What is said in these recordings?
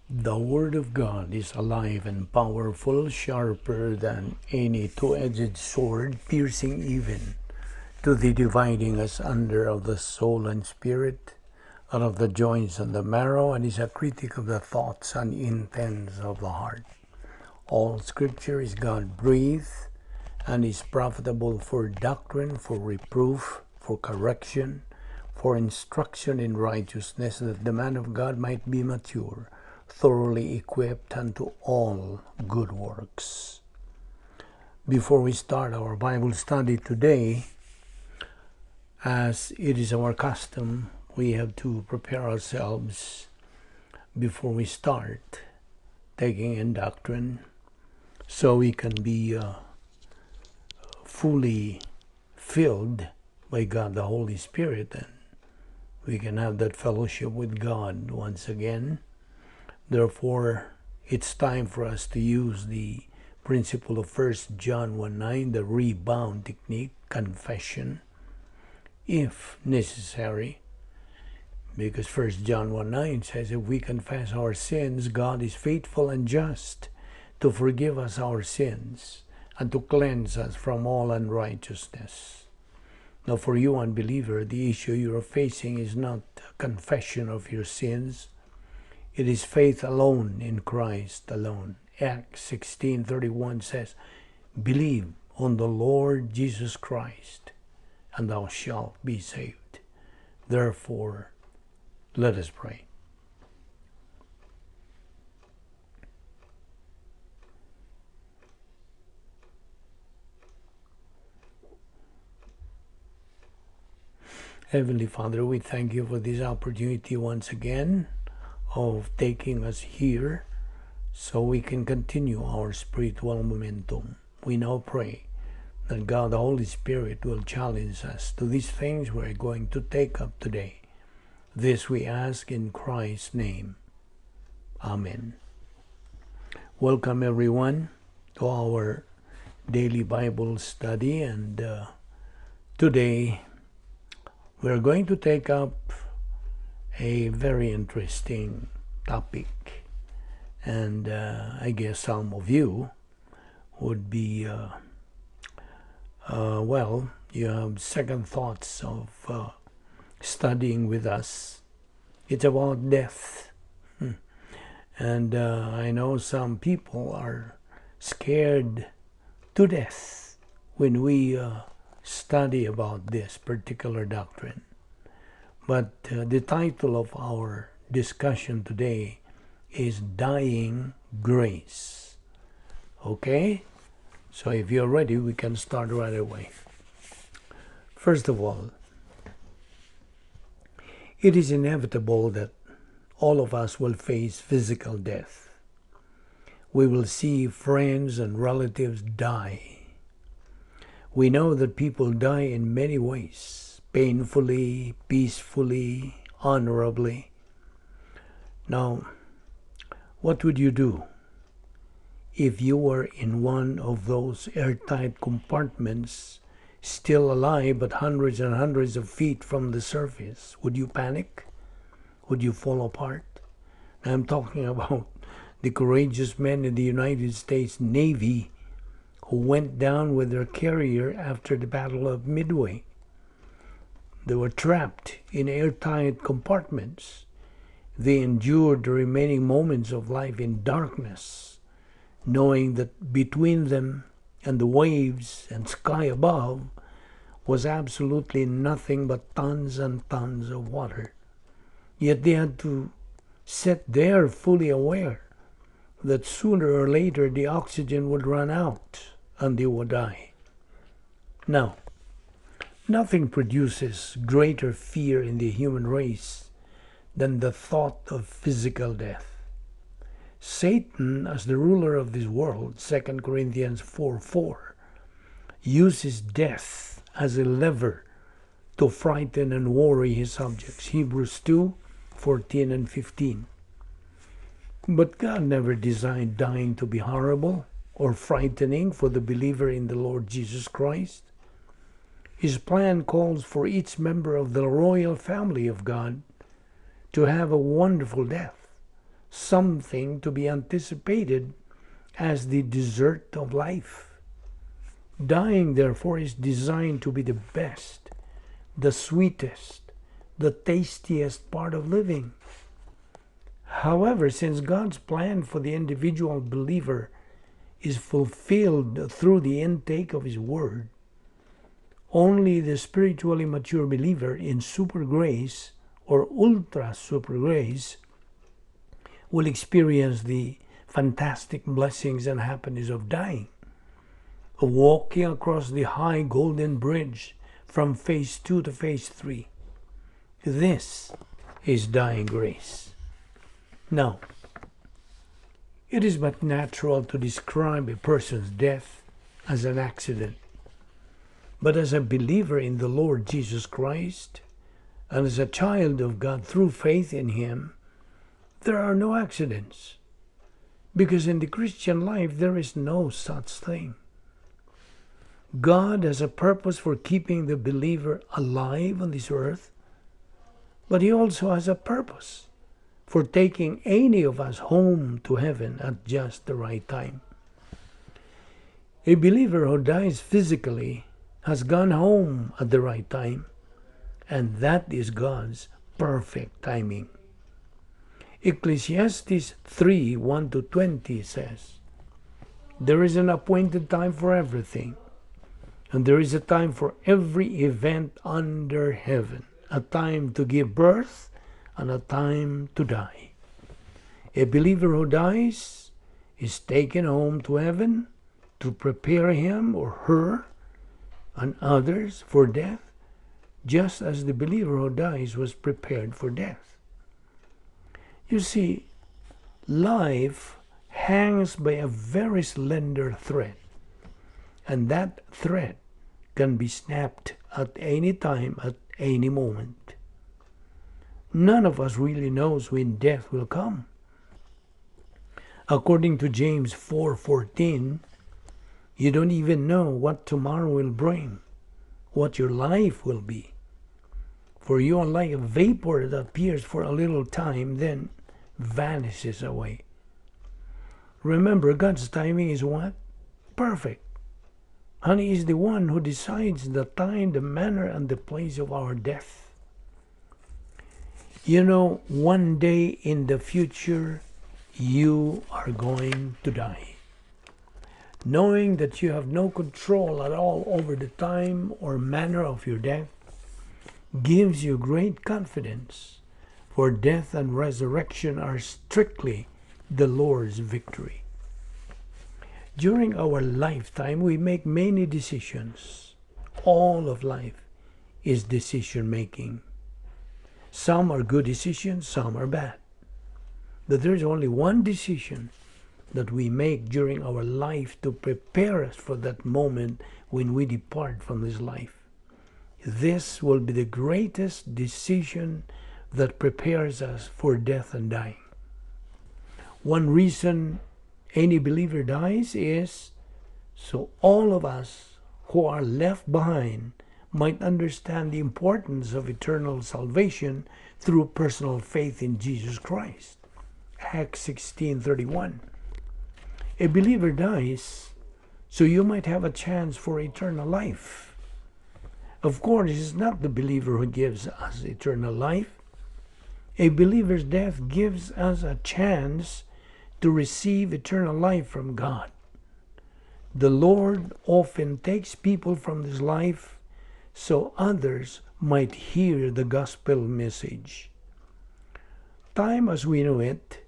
The Word of God is alive and powerful, sharper than any two-edged sword, piercing even to the dividing asunder of the soul and spirit, and of the joints and the marrow, and is a critic of the thoughts and intents of the heart. All Scripture is God-breathed and is profitable for doctrine, for reproof, for correction, for instruction in righteousness, that the man of God might be mature, thoroughly equipped unto all good works. Before we start our Bible study today, as it is our custom, we have to prepare ourselves before we start taking in doctrine, so we can be fully filled by God the Holy Spirit, and we can have that fellowship with God once again. Therefore, it's time for us to use the principle of 1 John 1:9, the rebound technique, confession, if necessary. Because 1 John 1:9 says, if we confess our sins, God is faithful and just to forgive us our sins and to cleanse us from all unrighteousness. Now, for you unbeliever, the issue you are facing is not confession of your sins. It is faith alone in Christ alone. Acts 16:31 says, believe on the Lord Jesus Christ, and thou shalt be saved. Therefore, let us pray. Heavenly Father, we thank you for this opportunity once again of taking us here so we can continue our spiritual momentum. We now pray that God the Holy Spirit will challenge us to these things we're going to take up today. This we ask in Christ's name. Amen. Welcome everyone to our daily Bible study, and today we're going to take up a very interesting topic, and I guess some of you would be you have second thoughts of studying with us. It's about death, and I know some people are scared to death when we study about this particular doctrine. But the title of our discussion today is Dying Grace. Okay? So if you're ready, we can start right away. First of all, it is inevitable that all of us will face physical death. We will see friends and relatives die. We know that people die in many ways, painfully, peacefully, honorably. Now, what would you do if you were in one of those airtight compartments, still alive but hundreds and hundreds of feet from the surface? Would you panic? Would you fall apart? I'm talking about the courageous men in the United States Navy who went down with their carrier after the Battle of Midway. They were trapped in airtight compartments. They endured the remaining moments of life in darkness, knowing that between them and the waves and sky above was absolutely nothing but tons and tons of water. Yet they had to sit there fully aware that sooner or later the oxygen would run out and they would die. Now, nothing produces greater fear in the human race than the thought of physical death. Satan, as the ruler of this world, 2 Corinthians 4:4, uses death as a lever to frighten and worry his subjects. Hebrews 2:14 and 15. But God never designed dying to be horrible or frightening for the believer in the Lord Jesus Christ. His plan calls for each member of the royal family of God to have a wonderful death, something to be anticipated as the dessert of life. Dying, therefore, is designed to be the best, the sweetest, the tastiest part of living. However, since God's plan for the individual believer is fulfilled through the intake of His Word, only the spiritually mature believer in super grace or ultra super grace will experience the fantastic blessings and happiness of dying, of walking across the high golden bridge from phase 2 to phase 3. This is dying grace. Now, it is but natural to describe a person's death as an accident. But as a believer in the Lord Jesus Christ, and as a child of God through faith in Him, there are no accidents. Because in the Christian life, there is no such thing. God has a purpose for keeping the believer alive on this earth, but He also has a purpose for taking any of us home to heaven at just the right time. A believer who dies physically has gone home at the right time, and that is God's perfect timing. Ecclesiastes 3, 1-20 says, "There is an appointed time for everything, and there is a time for every event under heaven, a time to give birth and a time to die." A believer who dies is taken home to heaven to prepare him or her and others for death, just as the believer who dies was prepared for death. You see, life hangs by a very slender thread, and that thread can be snapped at any time, at any moment. None of us really knows when death will come. According to James 4:14, you don't even know what tomorrow will bring, what your life will be. For you are like a vapor that appears for a little time, then vanishes away. Remember, God's timing is what? Perfect. And He is the one who decides the time, the manner, and the place of our death. You know, one day in the future, you are going to die. Knowing that you have no control at all over the time or manner of your death gives you great confidence, for death and resurrection are strictly the Lord's victory. During our lifetime, we make many decisions. All of life is decision making. Some are good decisions, some are bad. But there is only one decision that we make during our life to prepare us for that moment when we depart from this life. This will be the greatest decision that prepares us for death and dying. One reason any believer dies is so all of us who are left behind might understand the importance of eternal salvation through personal faith in Jesus Christ. Acts 16:31. A believer dies so you might have a chance for eternal life. Of course, it is not the believer who gives us eternal life. A believer's death gives us a chance to receive eternal life from God. The Lord often takes people from this life so others might hear the gospel message. Time as we know it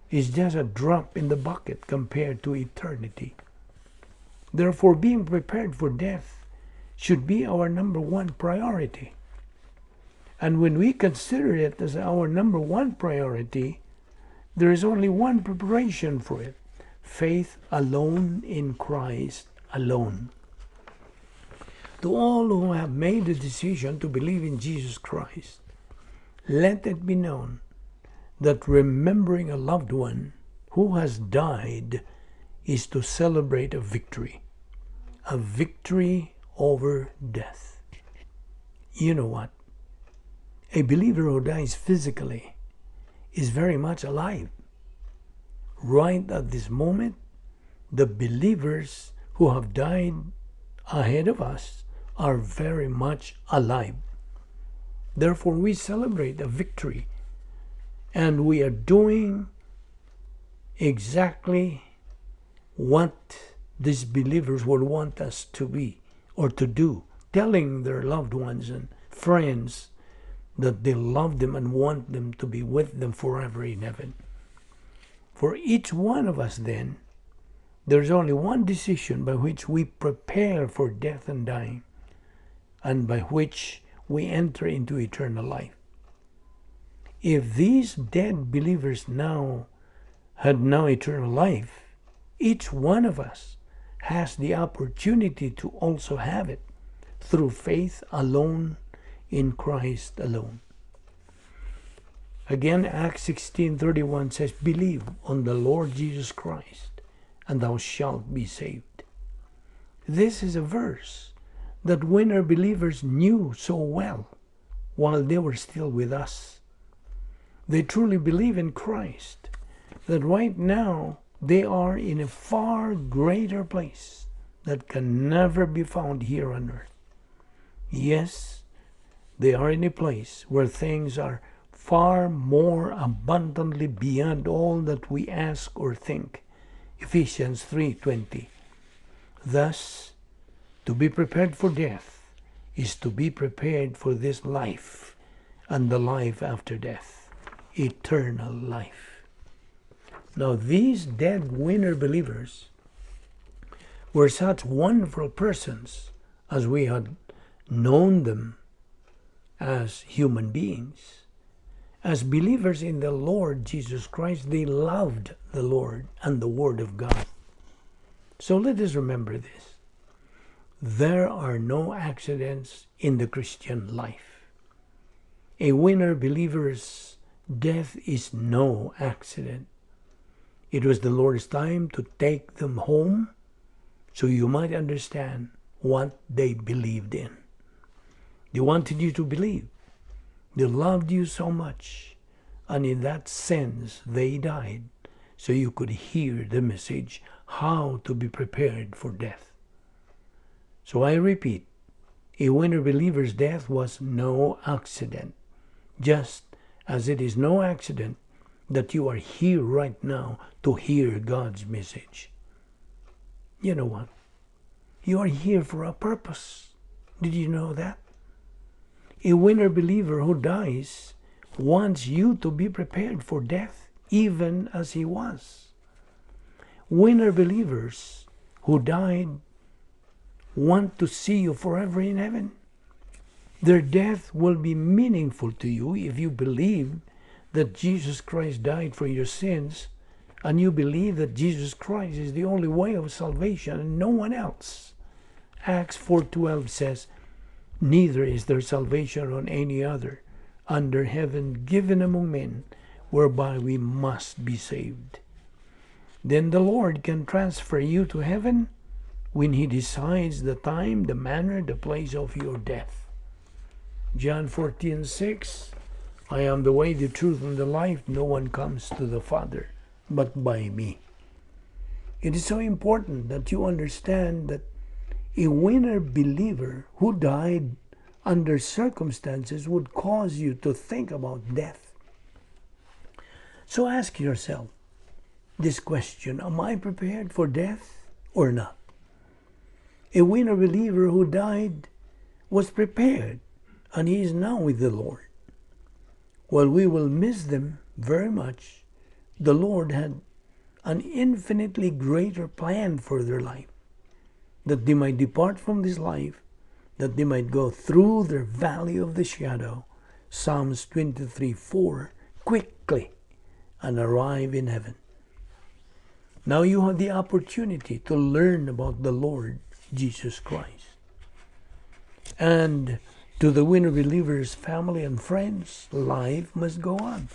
is just a drop in the bucket compared to eternity. Therefore, being prepared for death should be our number one priority. And when we consider it as our number one priority, there is only one preparation for it: faith alone in Christ alone. To all who have made the decision to believe in Jesus Christ, let it be known that remembering a loved one who has died is to celebrate a victory over death. You know what? A believer who dies physically is very much alive. right at this moment, the believers who have died ahead of us are very much alive. Therefore, we celebrate a victory, and we are doing exactly what these believers would want us to be or to do, telling their loved ones and friends that they love them and want them to be with them forever in heaven. For each one of us then, there's only one decision by which we prepare for death and dying, and by which we enter into eternal life. If these dead believers had eternal life, each one of us has the opportunity to also have it through faith alone in Christ alone. Again, Acts 16:31 says, "Believe on the Lord Jesus Christ, and thou shalt be saved." This is a verse that winner believers knew so well while they were still with us. They truly believe in Christ, that right now they are in a far greater place that can never be found here on earth. Yes, they are in a place where things are far more abundantly beyond all that we ask or think. Ephesians 3:20. Thus, to be prepared for death is to be prepared for this life and the life after death, eternal life. Now, these dead winner believers were such wonderful persons as we had known them as human beings. As believers in the Lord Jesus Christ, they loved the Lord and the Word of God. So let us remember this. There are no accidents in the Christian life. A winner believer's death is no accident. It was the Lord's time to take them home so you might understand what they believed in. They wanted you to believe. They loved you so much, and in that sense they died so you could hear the message how to be prepared for death. So I repeat, a winner believer's death was no accident, just as it is no accident that you are here right now to hear God's message. You know what? You are here for a purpose. Did you know that? A winner believer who dies wants you to be prepared for death, even as he was. Winner believers who died want to see you forever in heaven. Their death will be meaningful to you if you believe that Jesus Christ died for your sins, and you believe that Jesus Christ is the only way of salvation and no one else. Acts 4:12 says, "Neither is there salvation on any other under heaven given among men, whereby we must be saved." Then the Lord can transfer you to heaven when He decides the time, the manner, the place of your death. John 14:6, "I am the way, the truth, and the life. No one comes to the Father but by me." It is so important that you understand that a winner believer who died under circumstances would cause you to think about death. So ask yourself this question: am I prepared for death or not? A winner believer who died was prepared, and he is now with the Lord. While we will miss them very much, the Lord had an infinitely greater plan for their life, that they might depart from this life, that they might go through their valley of the shadow, Psalms 23:4, quickly and arrive in heaven. Now you have the opportunity to learn about the Lord Jesus Christ. And to the winner believer's family and friends, life must go on.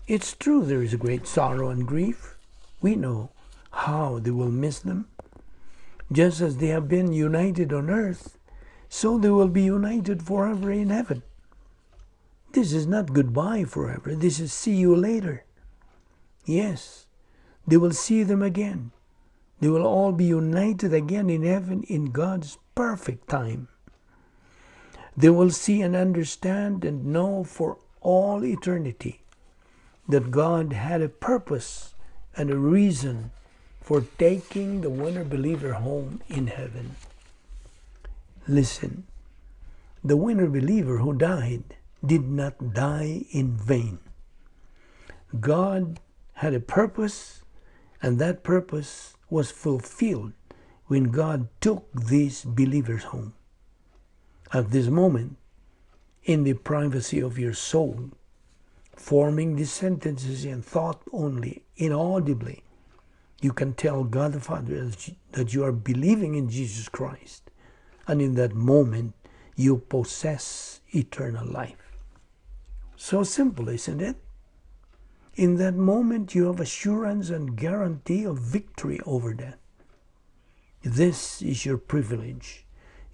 It's true there is great sorrow and grief. We know how they will miss them. Just as they have been united on earth, so they will be united forever in heaven. This is not goodbye forever. This is see you later. Yes, They will see them again. They will all be united again in heaven in God's perfect time. They will see and understand and know for all eternity that God had a purpose and a reason for taking the winner believer home in heaven. Listen, the winner believer who died did not die in vain. God had a purpose, and that purpose was fulfilled when God took these believers home. At this moment, in the privacy of your soul, forming these sentences in thought only, inaudibly, you can tell God the Father that you are believing in Jesus Christ. And in that moment, you possess eternal life. So simple, isn't it? In that moment, you have assurance and guarantee of victory over death. This is your privilege,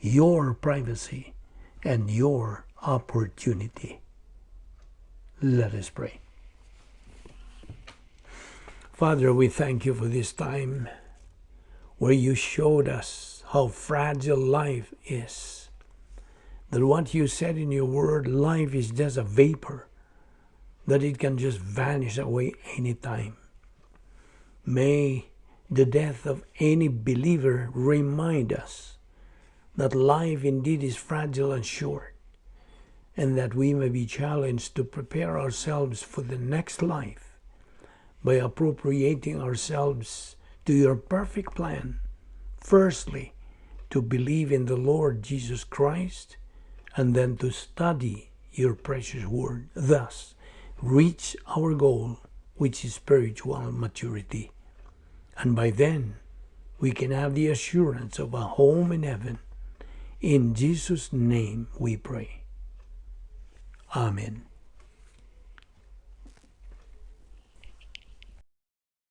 your privacy, and your opportunity. Let us pray. Father, we thank you for this time where you showed us how fragile life is. That what you said in your word, life is just a vapor, that it can just vanish away anytime. May the death of any believer remind us that life indeed is fragile and short, and that we may be challenged to prepare ourselves for the next life by appropriating ourselves to your perfect plan. Firstly, to believe in the Lord Jesus Christ, and then to study your precious word. Thus, reach our goal, which is spiritual maturity. And by then, we can have the assurance of a home in heaven. In Jesus' name we pray. Amen.